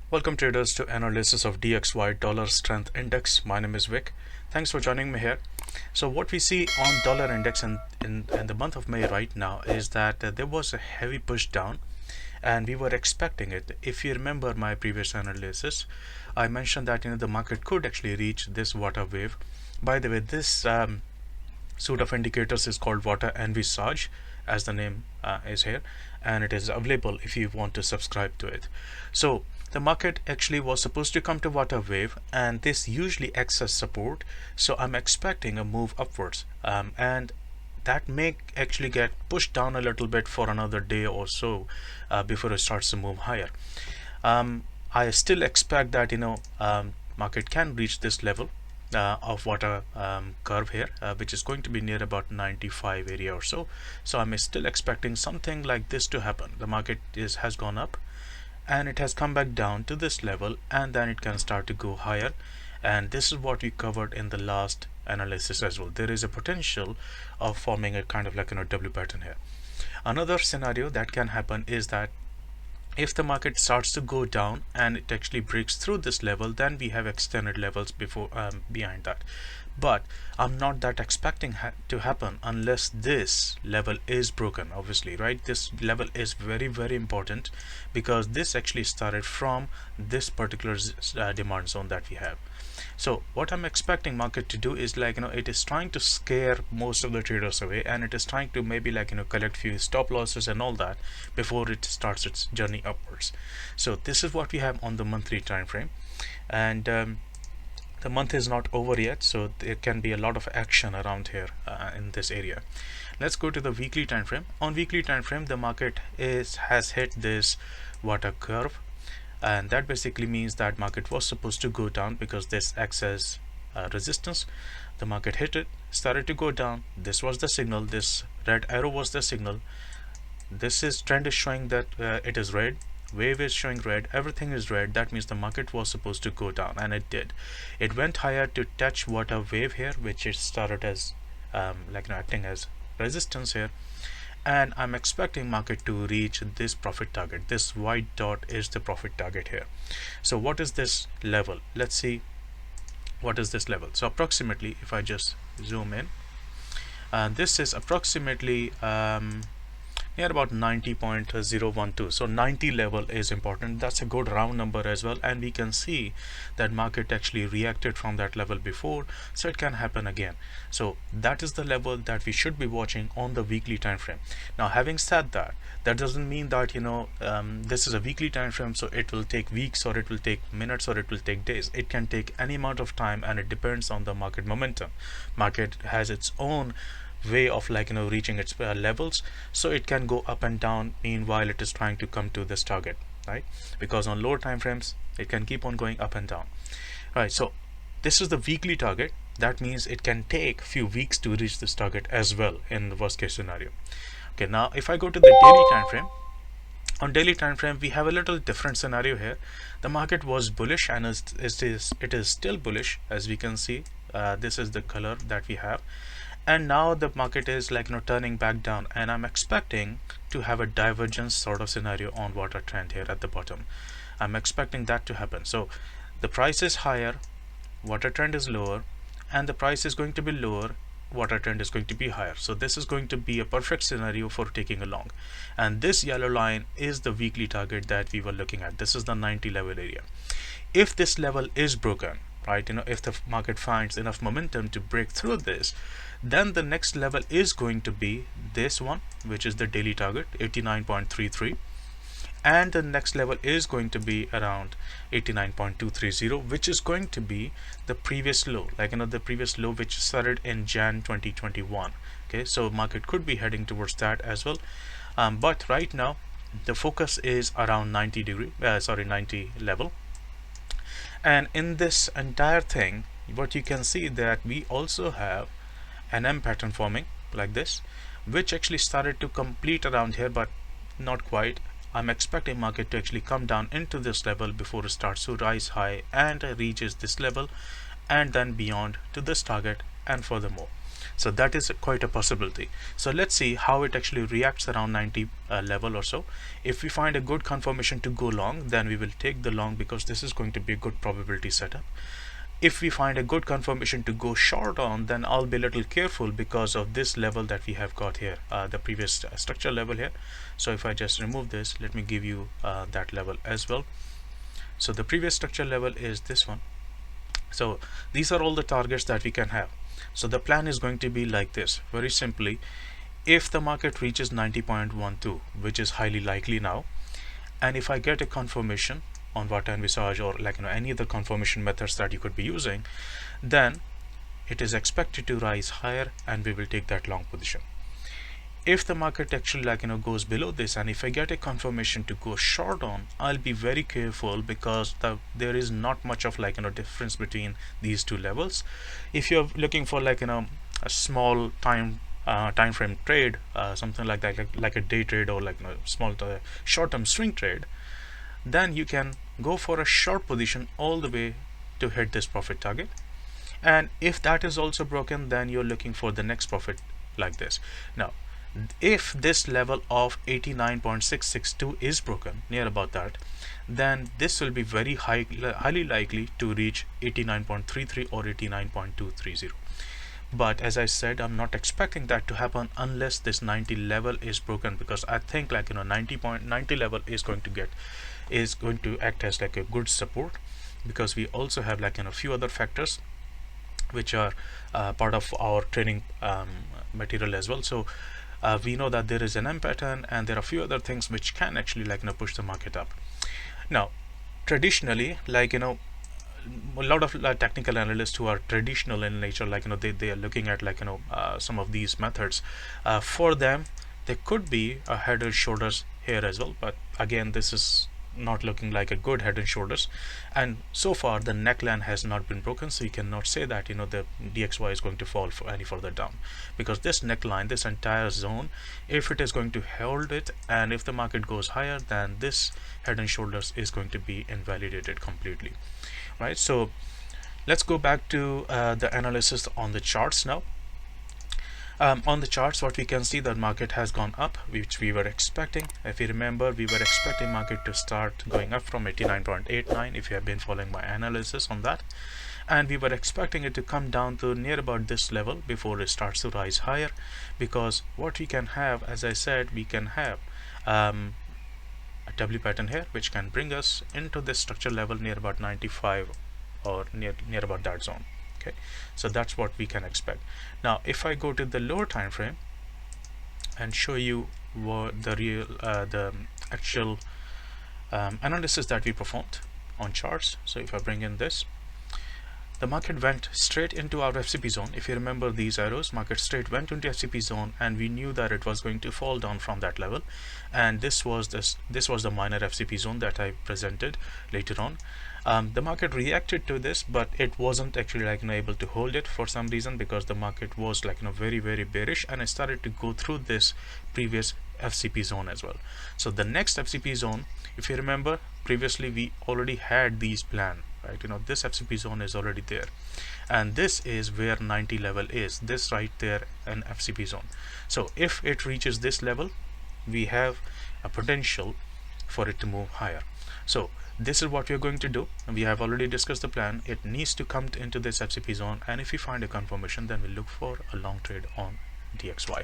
Welcome traders to analysis of DXY dollar strength index. My name is Vic. Thanks for joining me here. So what we see on dollar index in the month of May right now is that there was a heavy push down and we were expecting it. If you remember my previous analysis, I mentioned that the market could actually reach this water wave. By the way, this suite of indicators is called water envisage, as the name is here, and it is available if you want to subscribe to it. So the market actually was supposed to come to water wave, and this usually acts as support, so I'm expecting a move upwards, and that may actually get pushed down a little bit for another day or so before it starts to move higher. I still expect that market can reach this level of water curve here, which is going to be near about 95 area or so. So I'm still expecting something like this to happen. The market has gone up and it has come back down to this level, and then it can start to go higher, and this is what we covered in the last analysis as well. There is a potential of forming a kind of like W pattern here. Another scenario that can happen is that if the market starts to go down and it actually breaks through this level, then we have extended levels before behind that. But I'm not that expecting to happen unless this level is broken, obviously, right? This level is very important because this actually started from this particular demand zone that we have. So what I'm expecting market to do is it is trying to scare most of the traders away, and it is trying to maybe collect few stop losses and all that before it starts its journey upwards. So this is what we have on the monthly time frame, and the month is not over yet, so there can be a lot of action around here in this area. Let's go to the weekly time frame. On weekly time frame, the market has hit this water curve, and that basically means that market was supposed to go down because this acts as resistance. The market hit it, started to go down. This was the signal. This red arrow was the signal. This is trend is showing that it is red, wave is showing red, everything is red. That means the market was supposed to go down, and it did. It went higher to touch water wave here, which it started as acting as resistance here, and I'm expecting market to reach this profit target. This white dot is the profit target here. So what is this level? Let's see what is this level. So approximately, if I just zoom in, this is approximately near about 90.012. so 90 level is important. That's a good round number as well, and we can see that market actually reacted from that level before, so it can happen again. So that is the level that we should be watching on the weekly time frame. Now, having said that, that doesn't mean that this is a weekly time frame, so it will take weeks, or it will take minutes, or it will take days. It can take any amount of time, and it depends on the market momentum. Market has its own way of reaching its levels, so it can go up and down meanwhile it is trying to come to this target, right? Because on lower time frames it can keep on going up and down, right? So this is the weekly target. That means it can take few weeks to reach this target as well in the worst case scenario. Okay, now if I go to the daily time frame, on daily time frame we have a little different scenario here. The market was bullish, and it is still bullish, as we can see. This is the color that we have, and now the market is turning back down, and I'm expecting to have a divergence sort of scenario on water trend here at the bottom. I'm expecting that to happen. So the price is higher, water trend is lower, and the price is going to be lower, water trend is going to be higher. So this is going to be a perfect scenario for taking a long, and this yellow line is the weekly target that we were looking at. This is the 90 level area. If this level is broken, right, if the market finds enough momentum to break through this, then the next level is going to be this one, which is the daily target, 89.33, and the next level is going to be around 89.230, which is going to be the previous low, the previous low which started in Jan 2021. Okay, so market could be heading towards that as well, but right now the focus is around 90 level. And in this entire thing, what you can see that we also have an M pattern forming like this, which actually started to complete around here, but not quite. I'm expecting market to actually come down into this level before it starts to rise high and reaches this level, and then beyond to this target and furthermore. So that is quite a possibility. So let's see how it actually reacts around 90 level or so. If we find a good confirmation to go long, then we will take the long, because this is going to be a good probability setup. If we find a good confirmation to go short on, then I'll be a little careful because of this level that we have got here, the previous structure level here. So if I just remove this, let me give you that level as well. So the previous structure level is this one. So these are all the targets that we can have. So the plan is going to be like this, very simply. If the market reaches 90.12, which is highly likely now, and if I get a confirmation on what envisage, or any other confirmation methods that you could be using, then it is expected to rise higher and we will take that long position. If the market actually goes below this, and if I get a confirmation to go short on, I'll be very careful, because there is not much of difference between these two levels. If you're looking for a small time frame trade, something like that, like a day trade, or small short-term swing trade, then you can go for a short position all the way to hit this profit target. And if that is also broken, then you're looking for the next profit like this. Now, if this level of 89.662 is broken, near about that, then this will be very highly likely to reach 89.33 or 89.230. But as I said, I'm not expecting that to happen unless this 90 level is broken, because I think 90 level is going to act as a good support, because we also have a few other factors which are part of our training material as well. So we know that there is an M pattern, and there are a few other things which can actually push the market up. Now, traditionally, a lot of technical analysts who are traditional in nature, they are looking at some of these methods. For them, there could be a head and shoulders here as well, but again, this is not looking like a good head and shoulders, and so far the neckline has not been broken, so you cannot say that the DXY is going to fall for any further down, because this neckline, this entire zone, if it is going to hold it, and if the market goes higher, then this head and shoulders is going to be invalidated completely, right? So let's go back to the analysis on the charts now. On the charts, what we can see, that market has gone up, which we were expecting. If you remember, we were expecting market to start going up from 89.89, if you have been following my analysis on that, and we were expecting it to come down to near about this level before it starts to rise higher, because what we can have, as I said, we can have a W pattern here, which can bring us into this structure level near about 95, or near about that zone. Okay, so that's what we can expect. Now, if I go to the lower time frame and show you what the actual analysis that we performed on charts. So if I bring in this, the market went straight into our FCP zone. If you remember these arrows, market straight went into FCP zone, and we knew that it was going to fall down from that level, and this was the minor FCP zone that I presented later on. The market reacted to this, but it wasn't actually able to hold it for some reason, because the market was very, very bearish, and it started to go through this previous FCP zone as well. So the next FCP zone, if you remember, previously we already had these planned, right? This FCP zone is already there, and this is where 90 level is, this right there, an FCP zone. So if it reaches this level, we have a potential for it to move higher. So this is what we are going to do. We have already discussed the plan. It needs to come into this FCP zone, and if we find a confirmation, then we'll look for a long trade on DXY.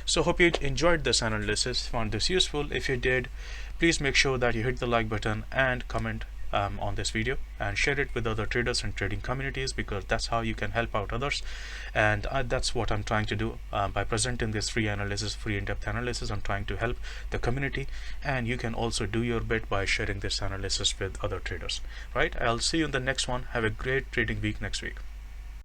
So hope you enjoyed this analysis, found this useful. If you did, please make sure that you hit the like button and comment on this video, and share it with other traders and trading communities, because that's how you can help out others. And that's what I'm trying to do by presenting this free in-depth analysis. I'm trying to help the community, and you can also do your bit by sharing this analysis with other traders, right? I'll see you in the next one. Have a great trading week next week.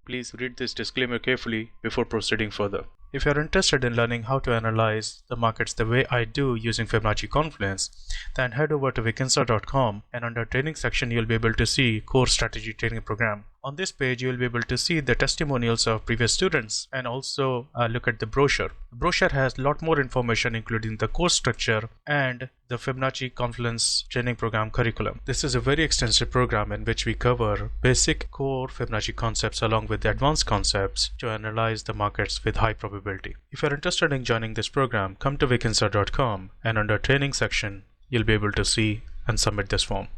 Please read this disclaimer carefully before proceeding further. If you are interested in learning how to analyze the markets the way I do using Fibonacci Confluence, then head over to vikinsa.com, and under training section you'll be able to see Core Strategy Training Program. On this page, you will be able to see the testimonials of previous students and also look at the brochure. The brochure has a lot more information, including the course structure and the Fibonacci Confluence training program curriculum. This is a very extensive program in which we cover basic core Fibonacci concepts along with the advanced concepts to analyze the markets with high probability. If you're interested in joining this program, come to vikinsir.com and under training section, you'll be able to see and submit this form.